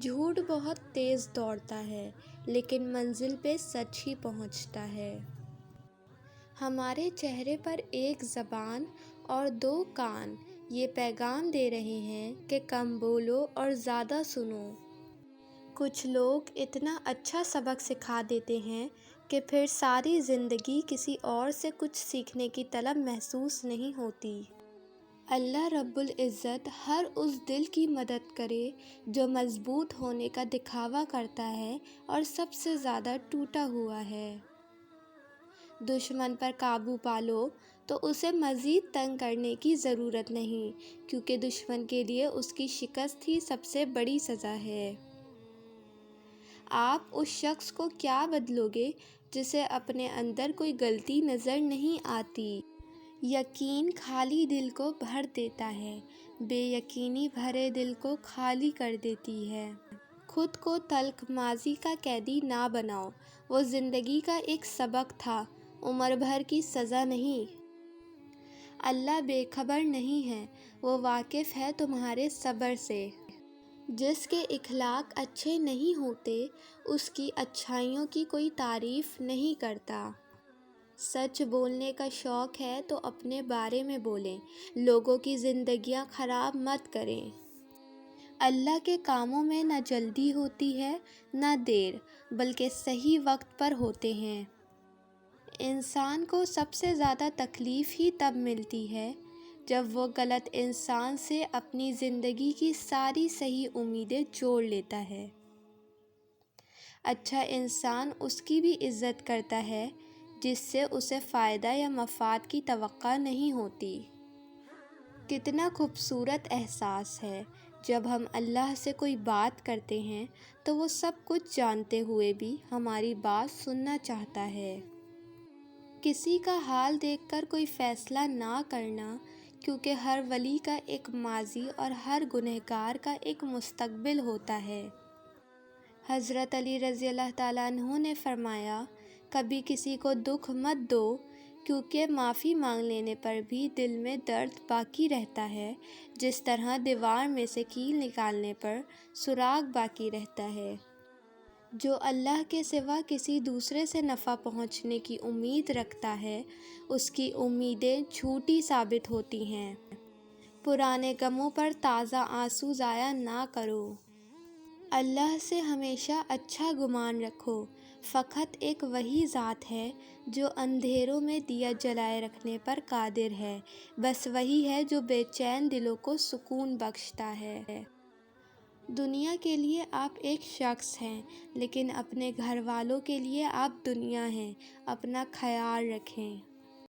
جھوٹ بہت تیز دوڑتا ہے لیکن منزل پہ سچ ہی پہنچتا ہے۔ ہمارے چہرے پر ایک زبان اور دو کان یہ پیغام دے رہے ہیں کہ کم بولو اور زیادہ سنو۔ کچھ لوگ اتنا اچھا سبق سکھا دیتے ہیں کہ پھر ساری زندگی کسی اور سے کچھ سیکھنے کی طلب محسوس نہیں ہوتی۔ اللہ رب العزت ہر اس دل کی مدد کرے جو مضبوط ہونے کا دکھاوا کرتا ہے اور سب سے زیادہ ٹوٹا ہوا ہے۔ دشمن پر قابو پالو تو اسے مزید تنگ کرنے کی ضرورت نہیں، کیونکہ دشمن کے لیے اس کی شکست ہی سب سے بڑی سزا ہے۔ آپ اس شخص کو کیا بدلو گے جسے اپنے اندر کوئی غلطی نظر نہیں آتی؟ یقین خالی دل کو بھر دیتا ہے، بے یقینی بھرے دل کو خالی کر دیتی ہے۔ خود کو تلخ ماضی کا قیدی نہ بناؤ، وہ زندگی کا ایک سبق تھا، عمر بھر کی سزا نہیں۔ اللہ بے خبر نہیں ہے، وہ واقف ہے تمہارے صبر سے۔ جس کے اخلاق اچھے نہیں ہوتے اس کی اچھائیوں کی کوئی تعریف نہیں کرتا۔ سچ بولنے کا شوق ہے تو اپنے بارے میں بولیں، لوگوں کی زندگیاں خراب مت کریں۔ اللہ کے کاموں میں نہ جلدی ہوتی ہے نہ دیر، بلکہ صحیح وقت پر ہوتے ہیں۔ انسان کو سب سے زیادہ تکلیف ہی تب ملتی ہے جب وہ غلط انسان سے اپنی زندگی کی ساری صحیح امیدیں جوڑ لیتا ہے۔ اچھا انسان اس کی بھی عزت کرتا ہے جس سے اسے فائدہ یا مفاد کی توقع نہیں ہوتی۔ کتنا خوبصورت احساس ہے جب ہم اللہ سے کوئی بات کرتے ہیں تو وہ سب کچھ جانتے ہوئے بھی ہماری بات سننا چاہتا ہے۔ کسی کا حال دیکھ کر کوئی فیصلہ نہ کرنا، کیونکہ ہر ولی کا ایک ماضی اور ہر گنہگار کا ایک مستقبل ہوتا ہے۔ حضرت علی رضی اللہ تعالیٰ عنہ نے فرمایا، کبھی کسی کو دکھ مت دو، کیونکہ معافی مانگ لینے پر بھی دل میں درد باقی رہتا ہے، جس طرح دیوار میں سے کیل نکالنے پر سراغ باقی رہتا ہے۔ جو اللہ کے سوا کسی دوسرے سے نفع پہنچنے کی امید رکھتا ہے، اس کی امیدیں جھوٹی ثابت ہوتی ہیں۔ پرانے غموں پر تازہ آنسو ضائع نہ کرو۔ اللہ سے ہمیشہ اچھا گمان رکھو۔ فقط ایک وہی ذات ہے جو اندھیروں میں دیا جلائے رکھنے پر قادر ہے، بس وہی ہے جو بے چین دلوں کو سکون بخشتا ہے۔ دنیا کے لیے آپ ایک شخص ہیں، لیکن اپنے گھر والوں کے لیے آپ دنیا ہیں۔ اپنا خیال رکھیں۔